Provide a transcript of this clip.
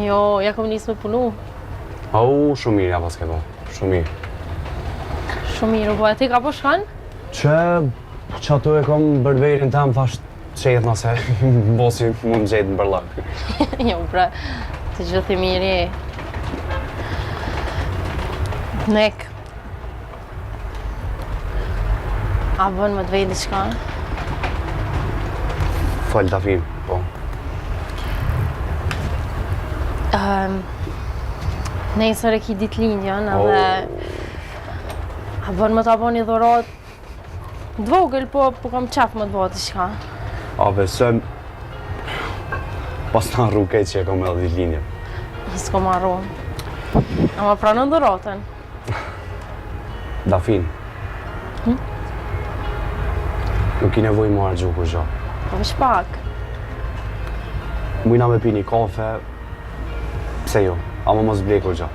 Jo, ja kom nisë me punu. Au, shumë mirë ja pas ke bo, shumë mirë. Shumë mirë, po e ti ka po shkan? Që ato e kom bërberin tam thash qetë nëse bosi mund gjetë në bërlak. Jo, pra, të gjithë i mirë je. Nek. A bën më të vejtë diçka? Falë ta fim, po. Nesër e ki ditë lindjen, edhe... A bën më ta bo një dhurat... Dvogël, po kam qef më të bo diçka. A besëm... Pas në rrugë që e kom edhe ditë lindjen. S'ko marru. A më pranon dhuratën? Dafin. Nuk i nevoj më argju kur gjo. Po veç pak. Mujna me pi një kafe, pse jo, ama mos blej kur gjo.